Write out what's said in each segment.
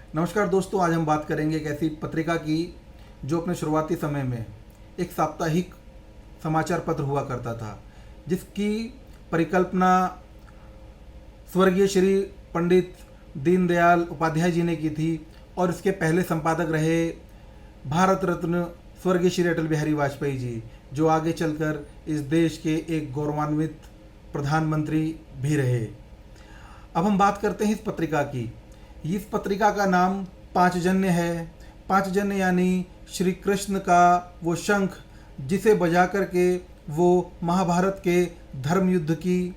नमस्कार दोस्तों, आज हम बात करेंगे एक ऐसी पत्रिका की जो अपने शुरुआती समय में एक साप्ताहिक समाचार पत्र हुआ करता था, जिसकी परिकल्पना स्वर्गीय श्री पंडित दीनदयाल उपाध्याय जी ने की थी और इसके पहले संपादक रहे भारत रत्न स्वर्गीय श्री अटल बिहारी वाजपेयी जी, जो आगे चलकर इस देश के एक गौरवान्वित प्रधानमंत्री भी रहे। अब हम बात करते हैं इस पत्रिका की। इस पत्रिका का नाम पांचजन्य है। पांचजन्य यानी श्री कृष्ण का वो शंख जिसे बजा कर के वो महाभारत के धर्म युद्ध की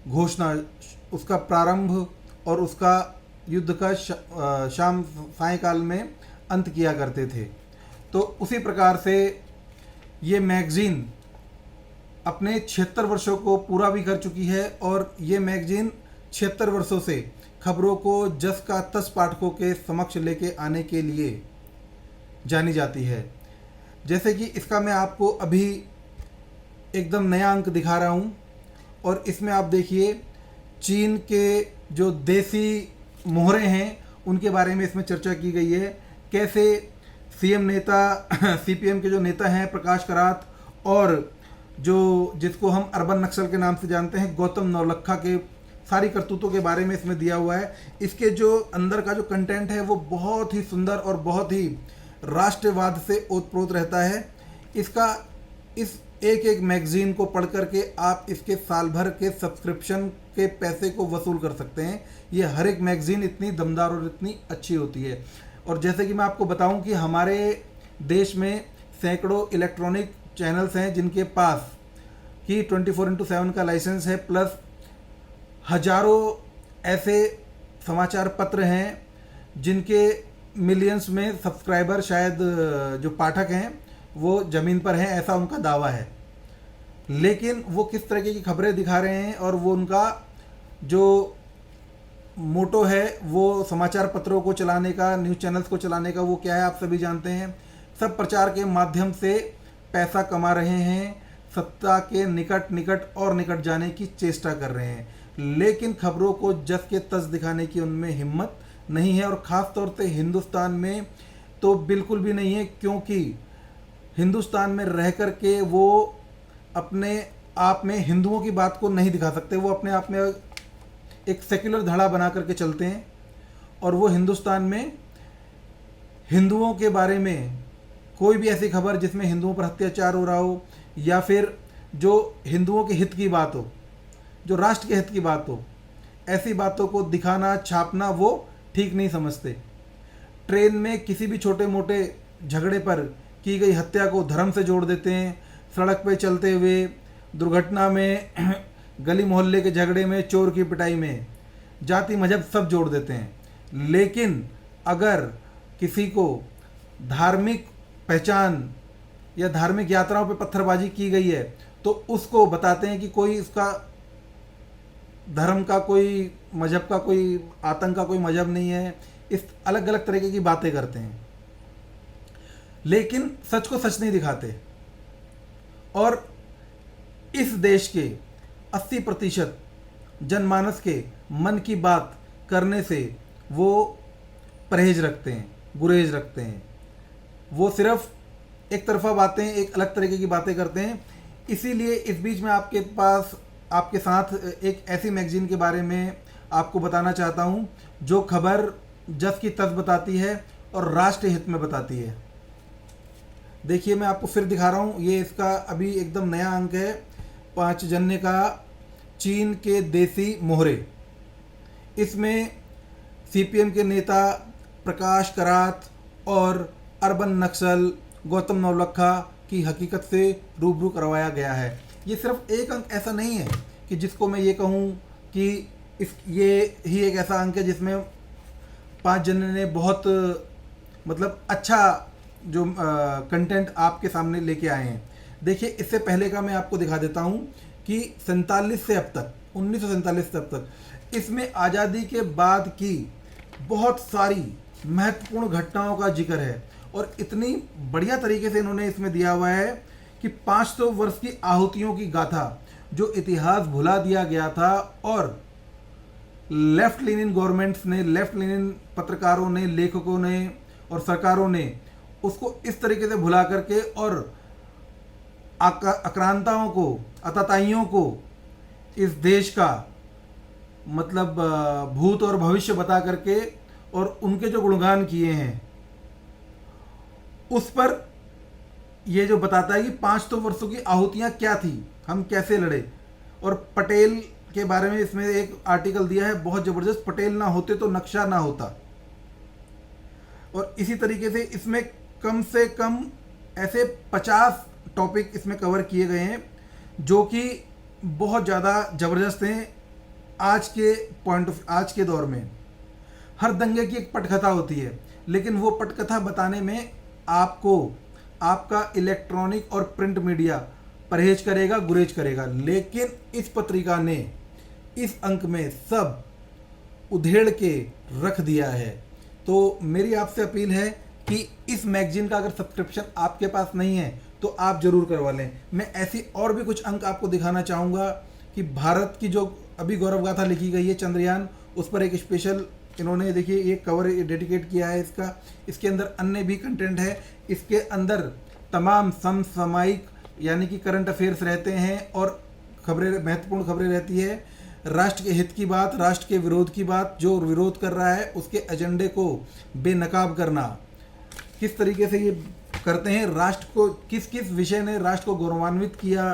घोषणा, उसका प्रारंभ और उसका युद्ध का शाम सायंकाल में अंत किया करते थे। तो उसी प्रकार से ये मैगज़ीन अपने 76 वर्षों को पूरा भी कर चुकी है और ये मैगज़ीन 76 वर्षों से खबरों को जस का तस पाठकों के समक्ष लेके आने के लिए जानी जाती है। जैसे कि इसका मैं आपको अभी एकदम नया अंक दिखा रहा हूँ और इसमें आप देखिए चीन के जो देसी मोहरे हैं उनके बारे में इसमें चर्चा की गई है। कैसे सीएम नेता सीपीएम के जो नेता हैं प्रकाश करात और जो जिसको हम अर्बन नक्सल के नाम से जानते हैं गौतम नौलखा के सारी करतूतों के बारे में इसमें दिया हुआ है। इसके जो अंदर का जो कंटेंट है वो बहुत ही सुंदर और बहुत ही राष्ट्रवाद से ओतप्रोत रहता है। इसका इस एक एक मैगज़ीन को पढ़ कर के आप इसके साल भर के सब्सक्रिप्शन के पैसे को वसूल कर सकते हैं। ये हर एक मैगज़ीन इतनी दमदार और इतनी अच्छी होती है। और जैसे कि मैं आपको बताऊं कि हमारे देश में सैकड़ों इलेक्ट्रॉनिक चैनल्स हैं जिनके पास कि 24/7 का लाइसेंस है, प्लस हजारों ऐसे समाचार पत्र हैं जिनके मिलियंस में सब्सक्राइबर शायद जो पाठक हैं वो ज़मीन पर हैं, ऐसा उनका दावा है। लेकिन वो किस तरीके की खबरें दिखा रहे हैं और वो उनका जो मोटो है वो समाचार पत्रों को चलाने का, न्यूज़ चैनल्स को चलाने का, वो क्या है आप सभी जानते हैं। सब प्रचार के माध्यम से पैसा कमा रहे हैं, सत्ता के निकट निकट और निकट जाने की चेष्टा कर रहे हैं, लेकिन खबरों को जस के तस दिखाने की उनमें हिम्मत नहीं है। और ख़ास तौर से हिंदुस्तान में तो बिल्कुल भी नहीं है, क्योंकि हिंदुस्तान में रह कर के वो अपने आप में हिंदुओं की बात को नहीं दिखा सकते। वो अपने आप में एक सेक्युलर धड़ा बना करके चलते हैं और वो हिंदुस्तान में हिंदुओं के बारे में कोई भी ऐसी खबर जिसमें हिंदुओं पर अत्याचार हो रहा हो या फिर जो हिंदुओं के हित की बात हो, जो राष्ट्र के हित की बात हो, ऐसी बातों को दिखाना, छापना वो ठीक नहीं समझते। ट्रेन में किसी भी छोटे मोटे झगड़े पर की गई हत्या को धर्म से जोड़ देते हैं। सड़क पे चलते हुए दुर्घटना में गली मोहल्ले के झगड़े में, चोर की पिटाई में जाति मजहब सब जोड़ देते हैं। लेकिन अगर किसी को धार्मिक पहचान या धार्मिक यात्राओं पे पत्थरबाजी की गई है तो उसको बताते हैं कि कोई इसका धर्म का, कोई मजहब का, कोई आतंक का कोई मजहब नहीं है। इस अलग अलग तरीके की बातें करते हैं, लेकिन सच को सच नहीं दिखाते। और इस देश के 80% जनमानस के मन की बात करने से वो परहेज रखते हैं, गुरेज रखते हैं। वो सिर्फ एक तरफा बातें, एक अलग तरीके की बातें करते हैं। इसीलिए इस बीच में आपके साथ एक ऐसी मैगज़ीन के बारे में आपको बताना चाहता हूँ जो खबर जस की तस बताती है और राष्ट्र हित में बताती है। देखिए मैं आपको फिर दिखा रहा हूँ, ये इसका अभी एकदम नया अंक है, पांचजन्य का, चीन के देसी मोहरे। इसमें सीपीएम के नेता प्रकाश करात और अर्बन नक्सल गौतम नौलखा की हकीकत से रूबरू करवाया गया है। ये सिर्फ एक अंक ऐसा नहीं है कि जिसको मैं ये कहूँ कि ये ही एक ऐसा अंक है जिसमें पांचजन्य ने बहुत मतलब अच्छा जो कंटेंट आपके सामने लेके आए हैं। देखिए इससे पहले का मैं आपको दिखा देता हूँ कि 47 से अब तक, 1947 से अब तक इसमें आज़ादी के बाद की बहुत सारी महत्वपूर्ण घटनाओं का जिक्र है और इतनी बढ़िया तरीके से इन्होंने इसमें दिया हुआ है कि 500 वर्ष की आहुतियों की गाथा, जो इतिहास भुला दिया गया था और लेफ्ट लीनियन गवर्नमेंट्स ने, लेफ्ट लीनियन पत्रकारों ने, लेखकों ने और सरकारों ने उसको इस तरीके से भुला करके और आक्रांताओं को, आतताइयों को इस देश का मतलब भूत और भविष्य बता करके और उनके जो गुणगान किए हैं उस पर ये जो बताता है कि 500 वर्षों की आहुतियां क्या थी, हम कैसे लड़े। और पटेल के बारे में इसमें एक आर्टिकल दिया है बहुत ज़बरदस्त, पटेल ना होते तो नक्शा ना होता। और इसी तरीके से इसमें कम से कम ऐसे 50 टॉपिक इसमें कवर किए गए हैं जो कि बहुत ज़्यादा ज़बरदस्त हैं। आज के दौर में हर दंगे की एक पटकथा होती है, लेकिन वो पटकथा बताने में आपको आपका इलेक्ट्रॉनिक और प्रिंट मीडिया परहेज करेगा, गुरेज करेगा। लेकिन इस पत्रिका ने इस अंक में सब उधेड़ के रख दिया है। तो मेरी आपसे अपील है कि इस मैगजीन का अगर सब्सक्रिप्शन आपके पास नहीं है तो आप जरूर करवा लें। मैं ऐसी और भी कुछ अंक आपको दिखाना चाहूँगा कि भारत की जो अभी गौरव गाथा लिखी गई है चंद्रयान, उस पर एक स्पेशल इन्होंने देखिए ये कवर डेडिकेट किया है इसका। इसके अंदर अन्य भी कंटेंट है, इसके अंदर तमाम समसामयिक यानी कि करंट अफेयर्स रहते हैं और खबरें, महत्वपूर्ण खबरें रहती है। राष्ट्र के हित की बात, राष्ट्र के विरोध की बात, जो विरोध कर रहा है उसके एजेंडे को बेनकाब करना, किस तरीके से ये करते हैं, राष्ट्र को किस किस विषय ने राष्ट्र को गौरवान्वित किया,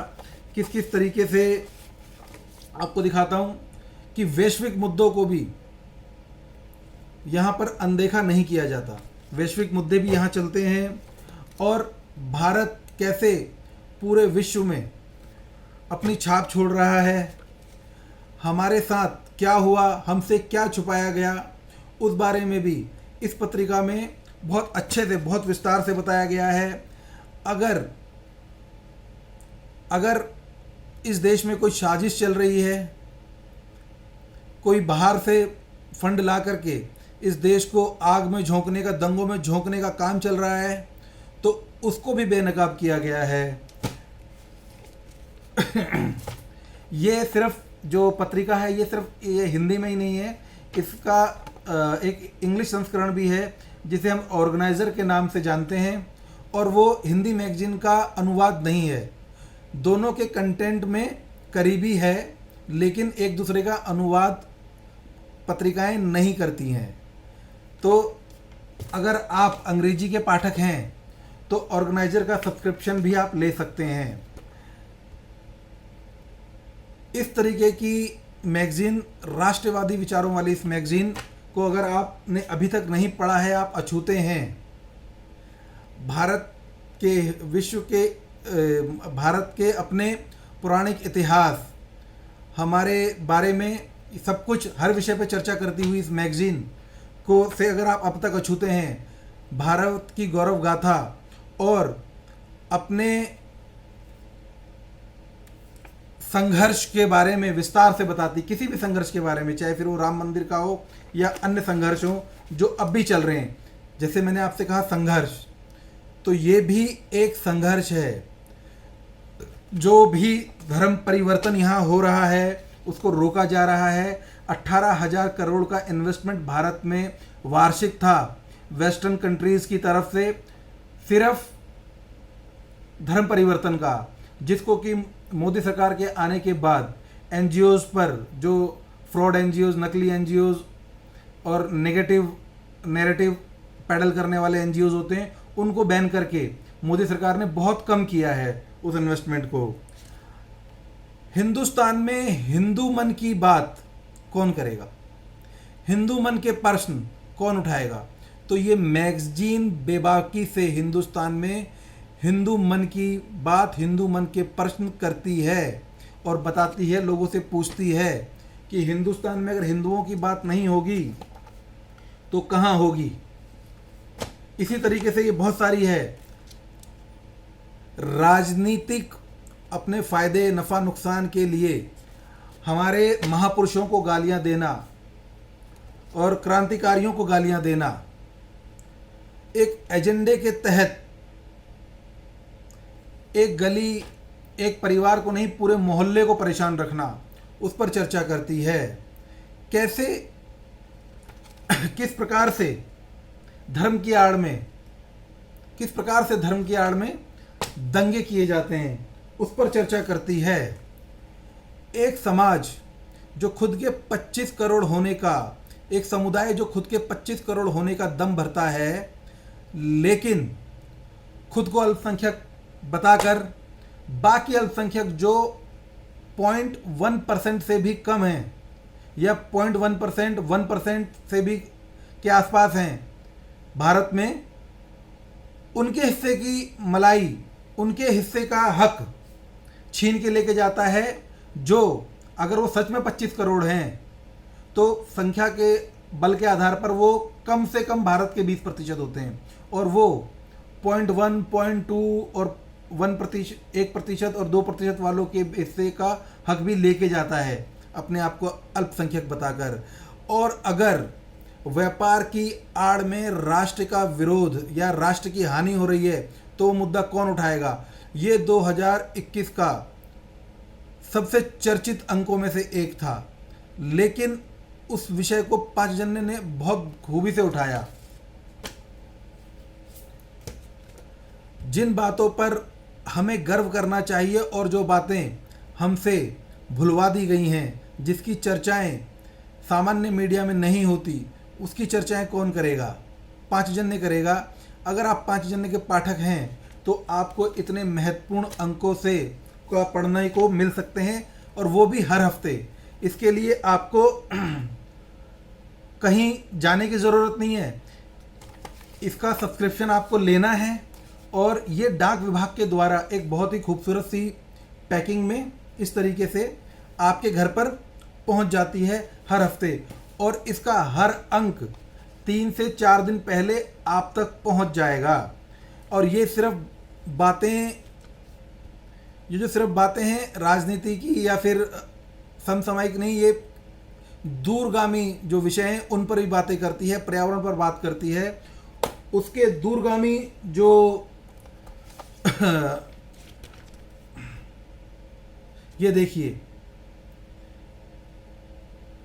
किस किस तरीके से आपको दिखाता हूँ कि वैश्विक मुद्दों को भी यहाँ पर अनदेखा नहीं किया जाता। वैश्विक मुद्दे भी यहाँ चलते हैं और भारत कैसे पूरे विश्व में अपनी छाप छोड़ रहा है, हमारे साथ क्या हुआ, हमसे क्या छुपाया गया, उस बारे में भी इस पत्रिका में बहुत अच्छे से, बहुत विस्तार से बताया गया है। अगर इस देश में कोई साजिश चल रही है, कोई बाहर से फंड ला करके इस देश को आग में झोंकने का, दंगों में झोंकने का काम चल रहा है, तो उसको भी बेनकाब किया गया है। ये सिर्फ जो पत्रिका है ये हिंदी में ही नहीं है, इसका एक इंग्लिश संस्करण भी है जिसे हम ऑर्गेनाइज़र के नाम से जानते हैं, और वो हिंदी मैगजीन का अनुवाद नहीं है। दोनों के कंटेंट में करीबी है, लेकिन एक दूसरे का अनुवाद पत्रिकाएं नहीं करती हैं। तो अगर आप अंग्रेजी के पाठक हैं तो ऑर्गेनाइज़र का सब्सक्रिप्शन भी आप ले सकते हैं। इस तरीके की मैगजीन, राष्ट्रवादी विचारों वाली इस मैगजीन को अगर आपने अभी तक नहीं पढ़ा है, आप अछूते हैं। भारत के, विश्व के, भारत के अपने पौराणिक इतिहास, हमारे बारे में सब कुछ, हर विषय पर चर्चा करती हुई इस मैगजीन को से अगर आप अब तक अछूते हैं, भारत की गौरव गाथा और अपने संघर्ष के बारे में विस्तार से बताती, किसी भी संघर्ष के बारे में, चाहे फिर वो राम मंदिर का हो या अन्य संघर्ष हो जो अब भी चल रहे हैं। जैसे मैंने आपसे कहा संघर्ष, तो ये भी एक संघर्ष है। जो भी धर्म परिवर्तन यहाँ हो रहा है उसको रोका जा रहा है। 18,000 करोड़ का इन्वेस्टमेंट भारत में वार्षिक था वेस्टर्न कंट्रीज़ की तरफ से, सिर्फ धर्म परिवर्तन का, जिसको कि मोदी सरकार के आने के बाद एनजीओज़ पर, जो फ्रॉड एनजीओज़, नकली एनजीओज़ और नेगेटिव नैरेटिव पैडल करने वाले एनजीओज़ होते हैं, उनको बैन करके मोदी सरकार ने बहुत कम किया है उस इन्वेस्टमेंट को। हिंदुस्तान में हिंदू मन की बात कौन करेगा, हिंदू मन के प्रश्न कौन उठाएगा? तो ये मैगजीन बेबाकी से हिंदुस्तान में हिंदू मन की बात, हिंदू मन के प्रश्न करती है और बताती है, लोगों से पूछती है कि हिंदुस्तान में अगर हिंदुओं की बात नहीं होगी तो कहाँ होगी। इसी तरीके से ये बहुत सारी है। राजनीतिक अपने फायदे, नफ़ा नुकसान के लिए हमारे महापुरुषों को गालियां देना और क्रांतिकारियों को गालियां देना, एक एजेंडे के तहत एक गली, एक परिवार को नहीं, पूरे मोहल्ले को परेशान रखना, उस पर चर्चा करती है कैसे किस प्रकार से धर्म की आड़ में दंगे किए जाते हैं, उस पर चर्चा करती है। एक समाज जो खुद के 25 करोड़ होने का, एक समुदाय जो खुद के 25 करोड़ होने का दम भरता है, लेकिन खुद को अल्पसंख्यक बताकर बाकी अल्पसंख्यक जो 0.1% से भी कम हैं या 0.1%, 1% से भी के आसपास हैं भारत में, उनके हिस्से की मलाई, उनके हिस्से का हक छीन के लेके जाता है। जो अगर वो सच में 25 करोड़ हैं तो संख्या के बल के आधार पर वो कम से कम भारत के 20% होते हैं, और वो 0.1, 0.2 और 1% और 2% वालों के हिस्से का हक भी लेके जाता है अपने आप को अल्पसंख्यक बताकर। और अगर व्यापार की आड़ में राष्ट्र का विरोध या राष्ट्र की हानि हो रही है तो वो मुद्दा कौन उठाएगा? ये 2021 का सबसे चर्चित अंकों में से एक था, लेकिन उस विषय को पांचजन्य ने बहुत खूबी से उठाया। जिन बातों पर हमें गर्व करना चाहिए और जो बातें हमसे भुलवा दी गई हैं, जिसकी चर्चाएं सामान्य मीडिया में नहीं होती, उसकी चर्चाएं कौन करेगा? पांचजन्य करेगा। अगर आप पांचजन्य के पाठक हैं तो आपको इतने महत्वपूर्ण अंकों से पढ़ने को मिल सकते हैं, और वो भी हर हफ्ते। इसके लिए आपको कहीं जाने की ज़रूरत नहीं है, इसका सब्सक्रिप्शन आपको लेना है, और ये डाक विभाग के द्वारा एक बहुत ही खूबसूरत सी पैकिंग में इस तरीके से आपके घर पर पहुंच जाती है हर हफ्ते, और इसका हर अंक 3 से 4 दिन पहले आप तक पहुंच जाएगा। और ये जो सिर्फ बातें हैं राजनीति की या फिर समसामयिक नहीं, ये दूरगामी जो विषय हैं उन पर भी बातें करती है, पर्यावरण पर बात करती है। उसके दूरगामी जो ये देखिए,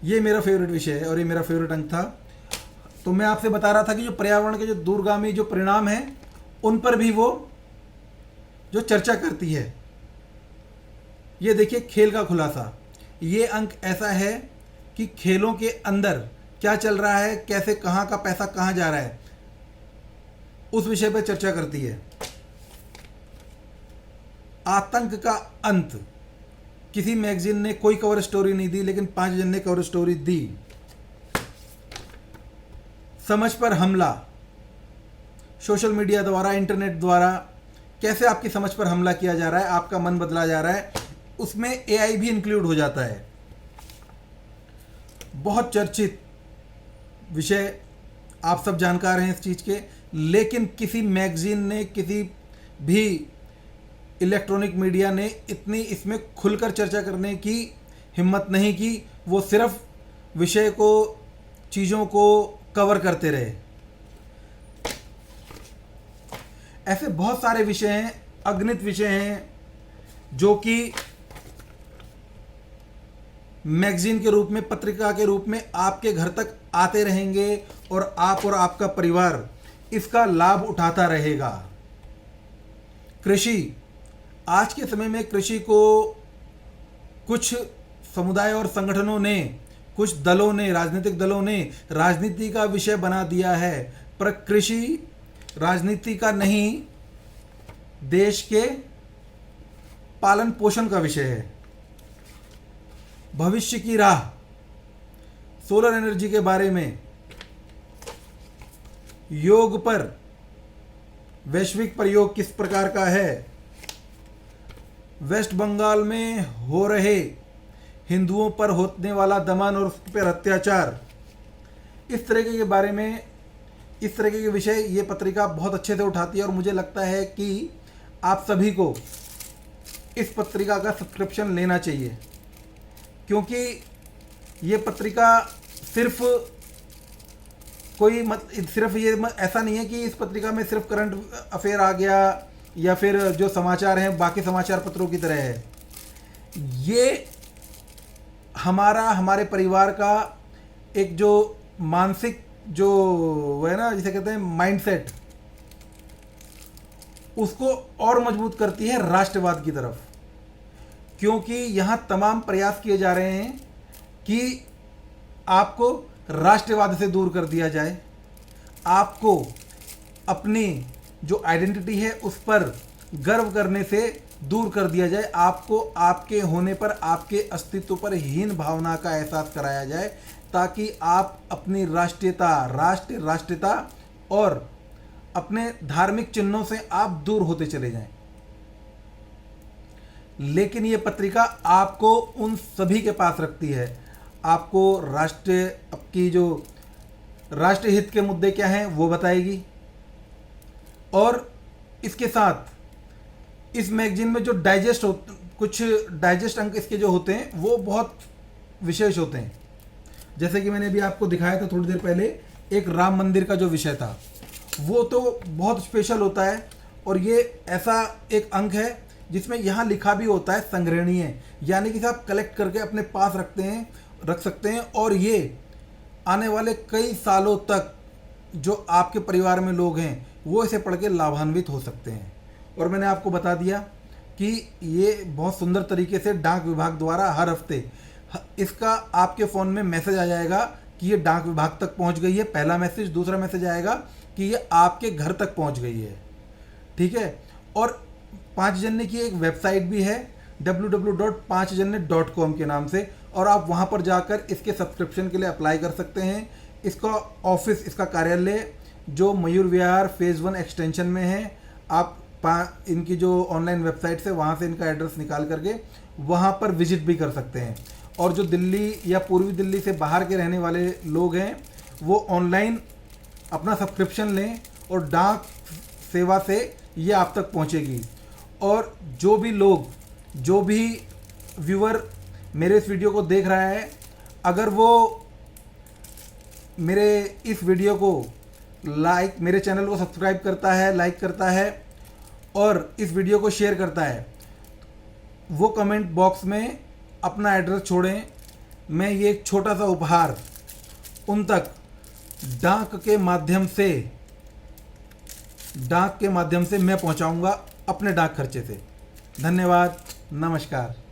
ये मेरा फेवरेट विषय है और ये मेरा फेवरेट अंक था। तो मैं आपसे बता रहा था कि जो पर्यावरण के जो दूरगामी जो परिणाम हैं उन पर भी वो जो चर्चा करती है। ये देखिए, खेल का खुलासा। ये अंक ऐसा है कि खेलों के अंदर क्या चल रहा है, कैसे, कहाँ का पैसा कहाँ जा रहा है, उस विषय पर चर्चा करती है। आतंक का अंत, किसी मैगजीन ने कोई कवर स्टोरी नहीं दी, लेकिन पांचजन्य ने कवर स्टोरी दी। समझ पर हमला, सोशल मीडिया द्वारा, इंटरनेट द्वारा कैसे आपकी समझ पर हमला किया जा रहा है, आपका मन बदला जा रहा है, उसमें एआई भी इंक्लूड हो जाता है। बहुत चर्चित विषय, आप सब जानकार हैं इस चीज़ के, लेकिन किसी मैगजीन ने, किसी भी इलेक्ट्रॉनिक मीडिया ने इतनी इसमें खुलकर चर्चा करने की हिम्मत नहीं की। वो सिर्फ विषय को, चीज़ों को कवर करते रहे। ऐसे बहुत सारे विषय हैं, अगणित विषय हैं, जो कि मैगजीन के रूप में, पत्रिका के रूप में आपके घर तक आते रहेंगे, और आप और आपका परिवार इसका लाभ उठाता रहेगा। कृषि, आज के समय में कृषि को कुछ समुदाय और संगठनों ने, कुछ दलों ने, राजनीतिक दलों ने राजनीति का विषय बना दिया है, पर कृषि राजनीति का नहीं, देश के पालन पोषण का विषय है। भविष्य की राह, सोलर एनर्जी के बारे में, योग पर, वैश्विक प्रयोग किस प्रकार का है, वेस्ट बंगाल में हो रहे हिंदुओं पर होने वाला दमन और उस पर अत्याचार, इस तरह के बारे में, इस तरह के विषय ये पत्रिका बहुत अच्छे से उठाती है। और मुझे लगता है कि आप सभी को इस पत्रिका का सब्सक्रिप्शन लेना चाहिए, क्योंकि ये पत्रिका सिर्फ कोई सिर्फ ये ऐसा नहीं है कि इस पत्रिका में सिर्फ करंट अफेयर आ गया या फिर जो समाचार हैं बाकी समाचार पत्रों की तरह है। ये हमारे परिवार का एक जो मानसिक जो वो है ना, जिसे कहते हैं माइंडसेट, उसको और मजबूत करती है राष्ट्रवाद की तरफ। क्योंकि यहाँ तमाम प्रयास किए जा रहे हैं कि आपको राष्ट्रवाद से दूर कर दिया जाए, आपको अपनी जो आइडेंटिटी है उस पर गर्व करने से दूर कर दिया जाए, आपको आपके होने पर, आपके अस्तित्व पर हीन भावना का एहसास कराया जाए, ताकि आप अपनी राष्ट्रीयता और अपने धार्मिक चिन्हों से आप दूर होते चले जाएं। लेकिन ये पत्रिका आपको उन सभी के पास रखती है। आपको आपकी जो राष्ट्रीय हित के मुद्दे क्या हैं वो बताएगी, और इसके साथ इस मैगजीन में जो कुछ डाइजेस्ट अंक इसके जो होते हैं वो बहुत विशेष होते हैं। जैसे कि मैंने अभी आपको दिखाया था थोड़ी देर पहले, एक राम मंदिर का जो विषय था वो तो बहुत स्पेशल होता है, और ये ऐसा एक अंक है जिसमें यहाँ लिखा भी होता है संग्रहणीय, यानी कि आप कलेक्ट करके अपने पास रख सकते हैं, और ये आने वाले कई सालों तक जो आपके परिवार में लोग हैं वो इसे पढ़ के लाभान्वित हो सकते हैं। और मैंने आपको बता दिया कि ये बहुत सुंदर तरीके से डाक विभाग द्वारा हर हफ्ते इसका आपके फ़ोन में मैसेज आ जाएगा कि ये डाक विभाग तक पहुंच गई है, पहला मैसेज। दूसरा मैसेज आएगा कि ये आपके घर तक पहुंच गई है, ठीक है। और 5 जनवरी की एक वेबसाइट भी है www.5janne.com के नाम से, और आप वहां पर जाकर इसके सब्सक्रिप्शन के लिए अप्लाई कर सकते हैं। इसका ऑफिस, इसका कार्यालय जो मयूर विहार फेज़ 1 एक्सटेंशन में है। आप इनकी जो ऑनलाइन वेबसाइट से वहाँ से इनका एड्रेस निकाल करके वहाँ पर विजिट भी कर सकते हैं। और जो दिल्ली या पूर्वी दिल्ली से बाहर के रहने वाले लोग हैं वो ऑनलाइन अपना सब्सक्रिप्शन लें और डाक सेवा से ये आप तक पहुँचेगी। और जो भी व्यूअर मेरे इस वीडियो को देख रहा है, अगर वो मेरे इस वीडियो को मेरे चैनल को सब्सक्राइब करता है, लाइक करता है और इस वीडियो को शेयर करता है, वो कमेंट बॉक्स में अपना एड्रेस छोड़ें। मैं ये एक छोटा सा उपहार उन तक डाक के माध्यम से मैं पहुंचाऊंगा अपने डाक खर्चे से। धन्यवाद, नमस्कार।